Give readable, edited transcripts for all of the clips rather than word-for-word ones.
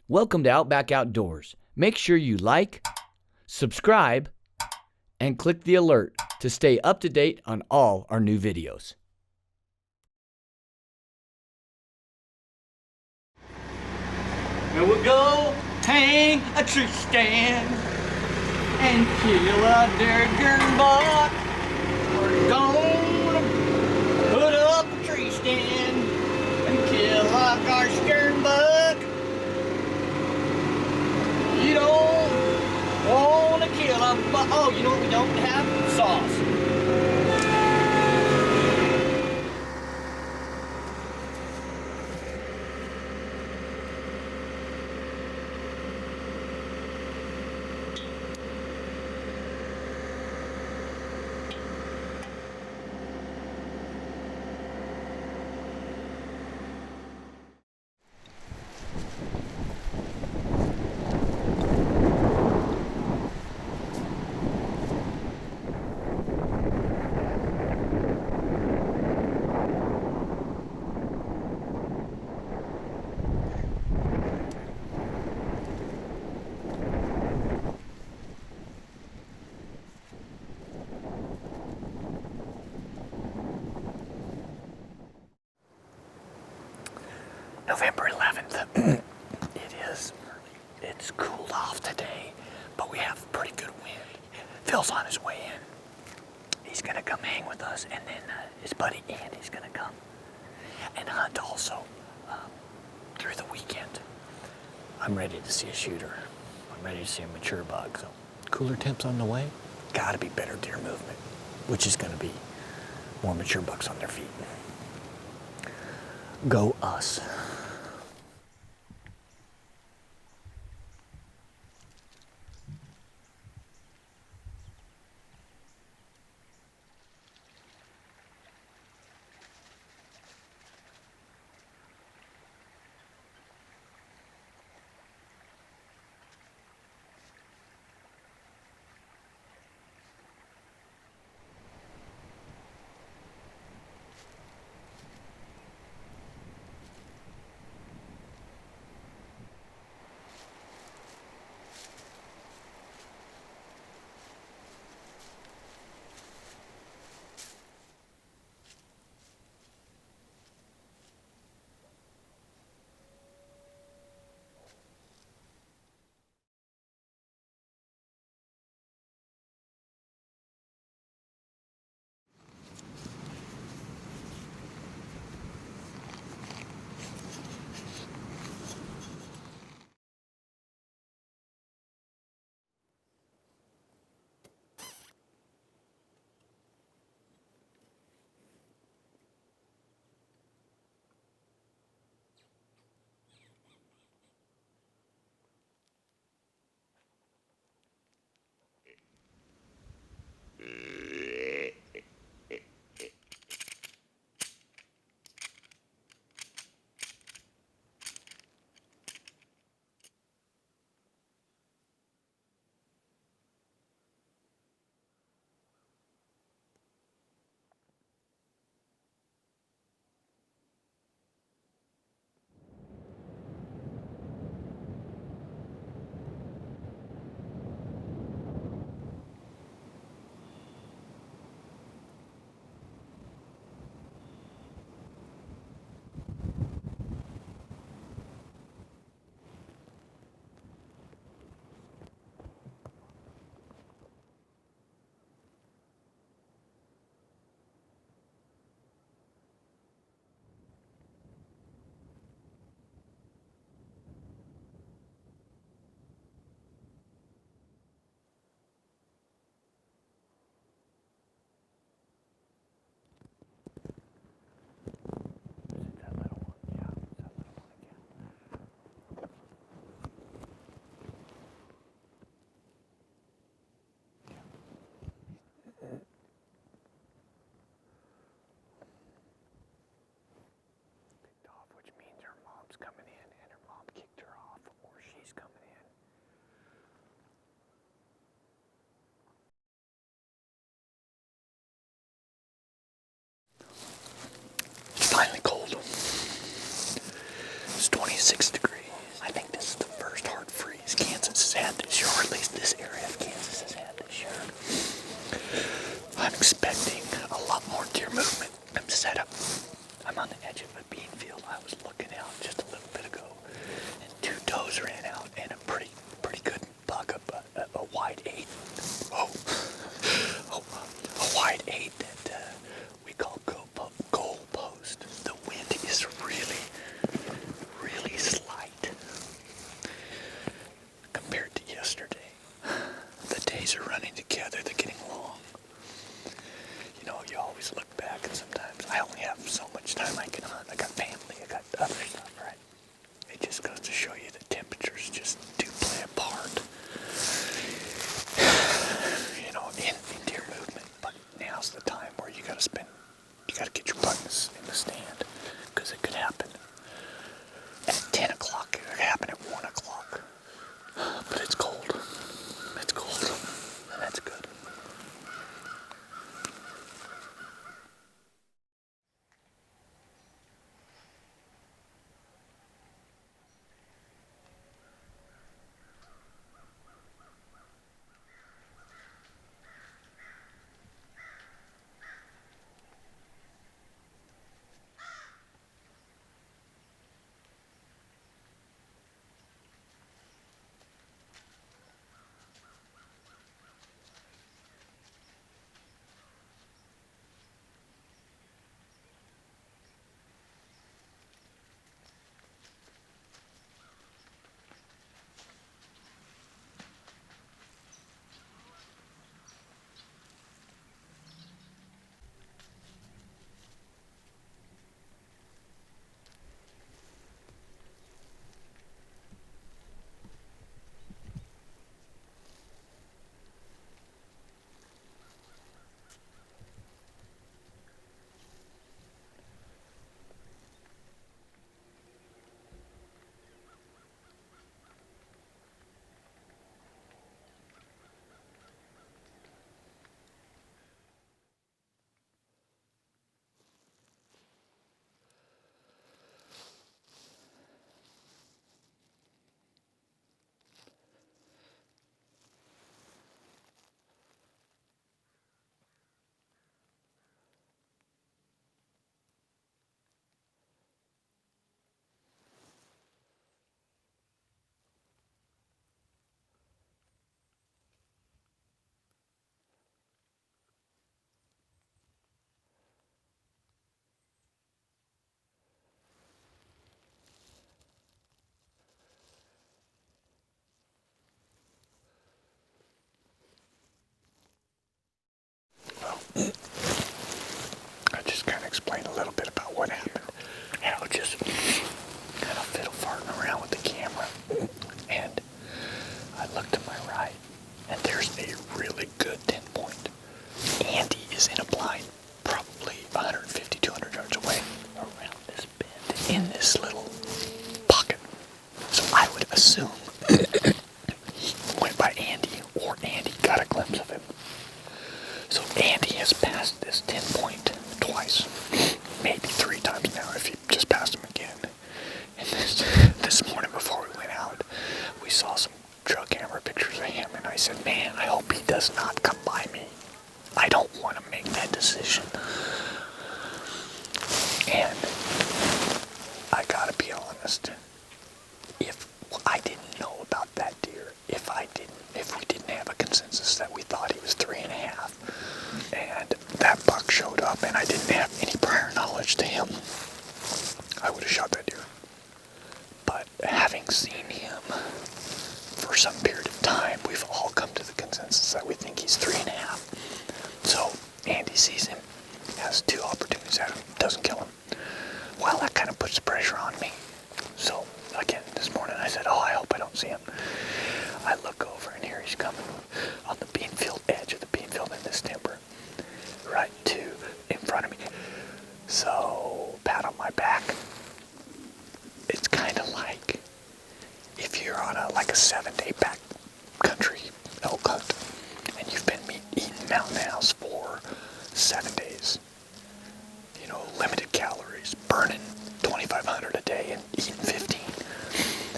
Welcome to Outback Outdoors. Make sure you like, subscribe, and click the alert to stay up to date on all our new videos. And we'll go hang a tree stand and kill a Durgan buck. We're gonna put up a tree stand and kill a gosh darn buck. You don't wanna kill a buck. Oh, you know what we don't have? Sauce. November 11th. It's cooled off today, but we have pretty good wind. Phil's on his way in. He's gonna come hang with us, and then his buddy Andy's gonna come and hunt also through the weekend. I'm ready to see a shooter. I'm ready to see a mature buck. So cooler temps on the way. Gotta be better deer movement, which is gonna be more mature bucks on their feet. Go us. Finally cold. It's 26 degrees. I think this is the first had this year, or at least this area of Kansas has had this year. I'm expecting a lot more deer movement. I'm on the edge of a bean field. I was looking out just a little bit ago, and 2 does ran out, and a pretty good buck, a wide 8. A wide 8 that we call goal post. The wind is really slight compared to yesterday. The days are running together. They're getting long. You know, you always look back, and sometimes I only have so much time I can hunt. I got family, I got other stuff, right? It just goes to show you that temperatures just do play a part, you know, in deer movement. But now's the time where you gotta get your buttons in the stand, because it could happen at 10 o'clock, it could happen at 1 o'clock. But it's cold. It's cold, and that's good. I just kind of explained a little bit about what happened. And I was just kind of fiddle farting around with the camera. And I looked to my right, and there's a really good 10-point. Andy is in a blind, probably 150, 200 yards away, around this bend, in this little pocket. So I would assume he went by Andy, or Andy got a glimpse of him. So Andy has passed this 10-point twice, maybe 3 times now if he just passed him again. And this morning before we went out, we saw some trail camera pictures of him, and I said, man, I hope he does not come by me. I don't want to make that decision. And I gotta be honest, if I didn't know about that deer, if we didn't have a consensus that we thought he was 3.5, and that buck showed up and I didn't have any prior knowledge to him, I would have shot that deer. But having seen him for some period of time, we've all come to the consensus that we think he's 3.5. So Andy sees him, has 2 opportunities at him, doesn't kill him. Well, that kind of puts the pressure on me. So again, this morning I said, oh, I hope I don't see him. I look over, and here he's coming on the bean field, edge of the bean field in this timber, right in front of me. So, pat on my back. It's kind of like if you're on a 7-day back country elk hunt, and you've been eating mountain house for 7 days. You know, limited calories, burning 2,500 a day and eating 15.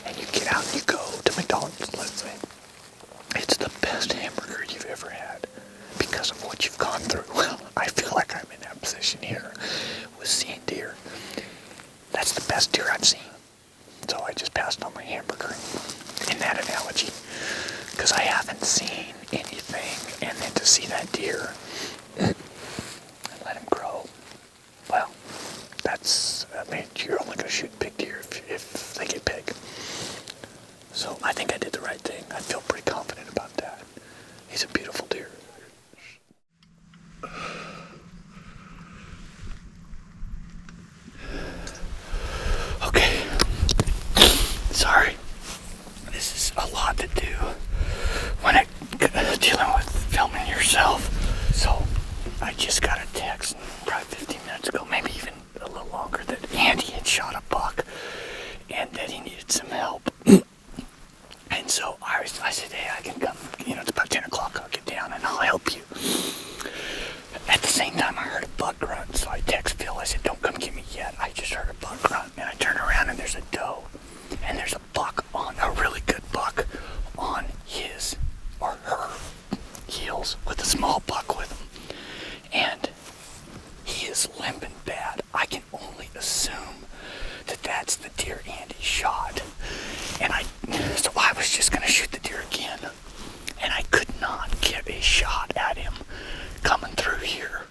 And you get out and you go to McDonald's, let's say, so I just passed on my hamburger in that analogy, because I haven't seen anything, and then to see that deer and let him grow, well, you're only going to shoot big deer if they get big. So I think I did the right thing. I feel pretty confident about that. He's a beautiful deer. Okay. Sorry. This is a lot to do when dealing with filming yourself. So I just got a text probably 15 minutes ago, maybe even a little longer, that Andy had shot a buck and that he needed some help. And so I said, hey, I can come, it's about 10 o'clock, I'll get down and I'll help you. At the same time, I heard a buck grunt, so I text Phil, I said, don't come get me yet, I just heard a buck grunt. And I turn around and there's a doe, and there's a buck a really good buck on his or her heels with a small buck with him. And he is limping bad. I can only assume that that's the deer Andy shot. So I was just going to shoot the deer again, and I could not get a shot at him coming through here.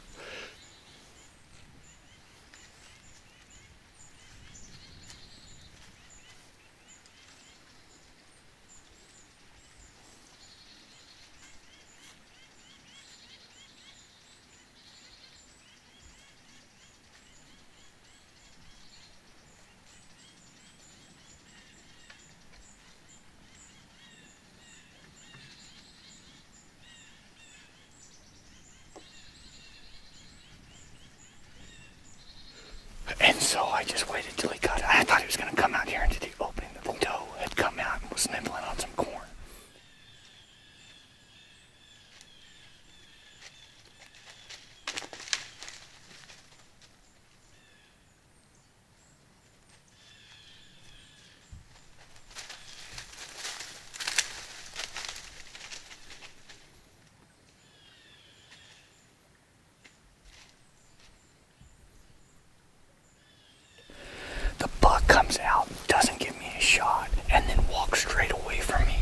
And so I just waited till he got it. I thought he was going to come out here into the opening that the doe had come out and was nibbling on some corn. The buck comes out, doesn't give me a shot, and then walks straight away from me.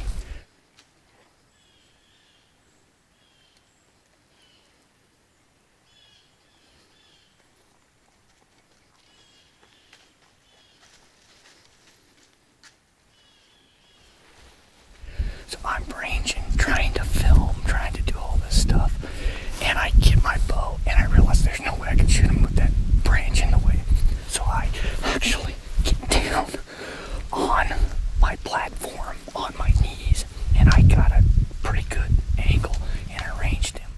So I'm ranging, trying to film, trying to do all this stuff, and I get my bow, and I realize there's no way I can shoot him with that branch in the way. So I actually get down on my platform, on my knees, and I got a pretty good angle, and I ranged him.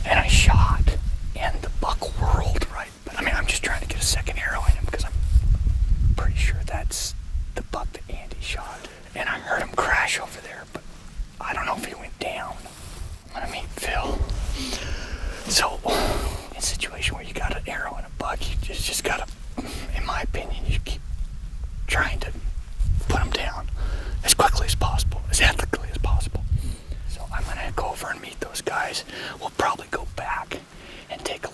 And I shot, and the buck whirled right. But I'm just trying to get a second arrow in him because I'm pretty sure that's the buck that Andy shot. And I heard him crash over there, but I don't know if he went down. I'm gonna meet Phil. So, in a situation where you got an arrow and a buck, you just gotta, in my opinion, you keep trying to put him down as quickly as possible, as ethically as possible. So I'm gonna go over and meet those guys. We'll probably go back and take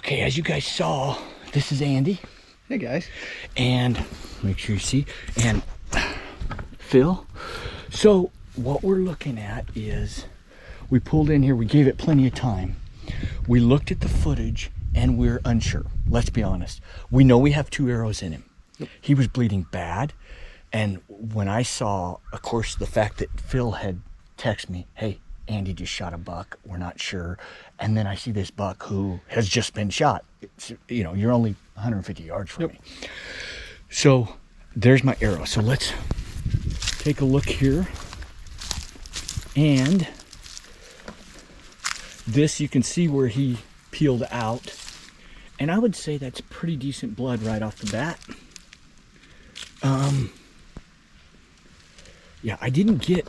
Okay, as you guys saw, this is Andy. Hey guys. And make sure you see, and Phil. So what we're looking at is, we pulled in here, we gave it plenty of time. We looked at the footage and we're unsure. Let's be honest. We know we have 2 arrows in him. Yep. He was bleeding bad. And when I saw, of course, the fact that Phil had texted me, hey, Andy just shot a buck, we're not sure. And then I see this buck who has just been shot. It's, you know, you're only 150 yards from me. So there's my arrow. So let's take a look here. And this, you can see where he peeled out. And I would say that's pretty decent blood right off the bat. Yeah, I didn't get,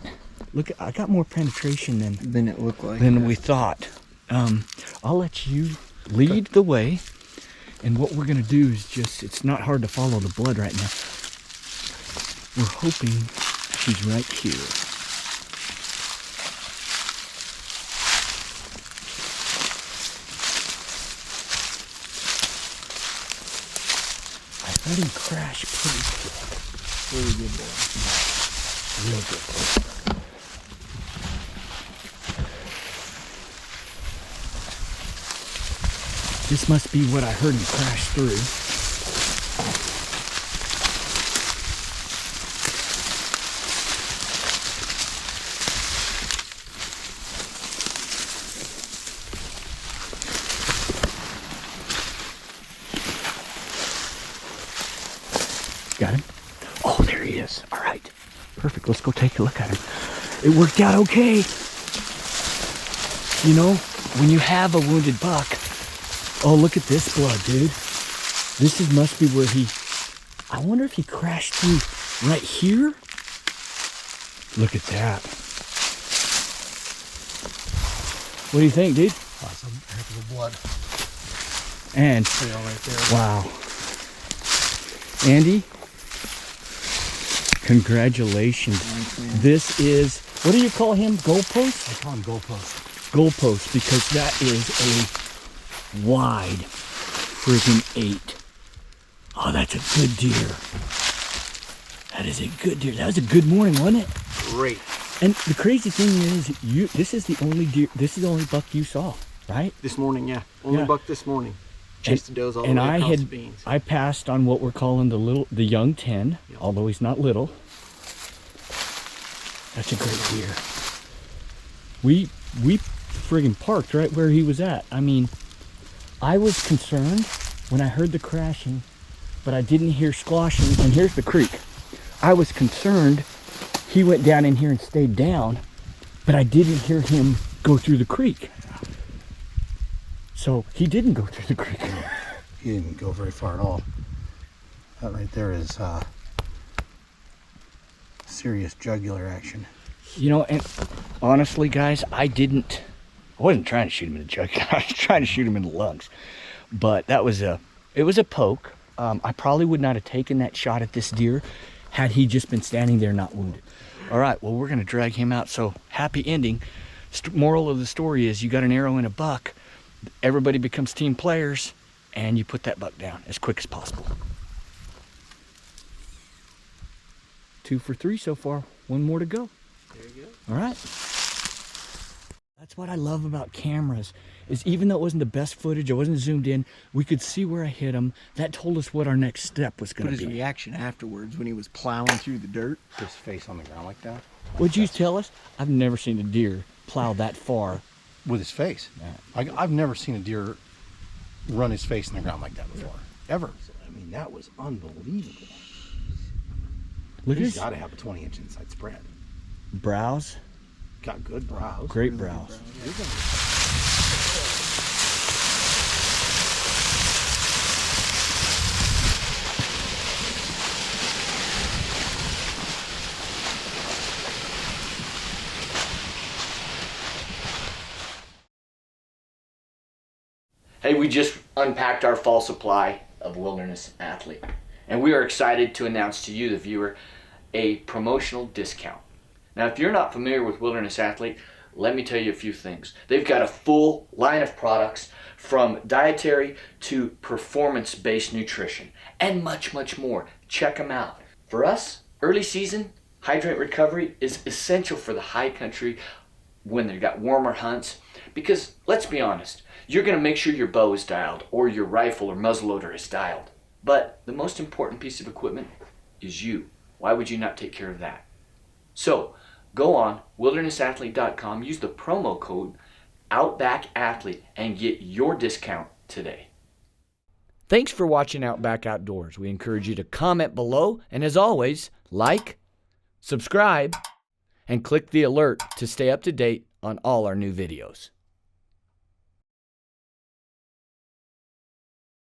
look, I got more penetration than it looked like. Than we thought. I'll let you lead the way. And what we're gonna do is just, it's not hard to follow the blood right now. We're hoping she's right here. I heard him crash pretty quick. Really good boy. Real good. This must be what I heard him crash through. Got him? Oh, there he is. All right. Perfect. Let's go take a look at him. It worked out okay. You know, when you have a wounded buck, oh, look at this blood, dude. This is, must be where he, I wonder if he crashed through right here. Look at that. What do you think, dude? Awesome. Heck of a blood. And, Trail right there. wow. Andy, congratulations. Thanks, This is, what do you call him? Goalpost? I call him goalpost. Goalpost, because that is a wide friggin' 8. Oh, that's a good deer. That is a good deer. That was a good morning, wasn't it? Great. And the crazy thing is, this is the only deer, this is the only buck you saw, right? This morning, yeah. Only Yeah. buck this morning. Chased the does all the And way I across had, the beans. I passed on what we're calling the young 10, Yep. although he's not little. That's a great deer. We friggin' parked right where he was at. I mean, I was concerned when I heard the crashing, but I didn't hear squashing. And here's the creek. I was concerned he went down in here and stayed down, but I didn't hear him go through the creek. So he didn't go through the creek. He didn't go very far at all. That right there is serious jugular action. You know, and honestly, guys, I wasn't trying to shoot him in the jugular. I was trying to shoot him in the lungs. But it was a poke. I probably would not have taken that shot at this deer had he just been standing there not wounded. All right, well, we're going to drag him out. So, happy ending. Moral of the story is, you got an arrow in a buck, everybody becomes team players, and you put that buck down as quick as possible. 2 for 3 so far. 1 more to go. There you All right. That's what I love about cameras, is even though it wasn't the best footage, it wasn't zoomed in, we could see where I hit him. That told us what our next step was go. going But to his be. reaction afterwards when he was plowing through the dirt. His face on the ground like that. What'd you tell us? I've never seen a deer plow that far. With his face. I've never seen a deer run his face in the ground like that before. Ever. I mean, that was unbelievable. Look at He's his got to have a 20-inch inside spread. brows. Got good brows. Great brows. Hey, we just unpacked our fall supply of Wilderness Athlete, and we are excited to announce to you, the viewer, a promotional discount. Now, if you're not familiar with Wilderness Athlete, let me tell you a few things. They've got a full line of products from dietary to performance-based nutrition and much, much more. Check them out. For us, early season hydrant recovery is essential for the high country when they've got warmer hunts, because let's be honest, you're going to make sure your bow is dialed or your rifle or muzzleloader is dialed. But the most important piece of equipment is you. Why would you not take care of that? So go on wildernessathlete.com, use the promo code OutbackAthlete and get your discount today. Thanks for watching Outback Outdoors. We encourage you to comment below, and as always, like, subscribe, and click the alert to stay up to date on all our new videos.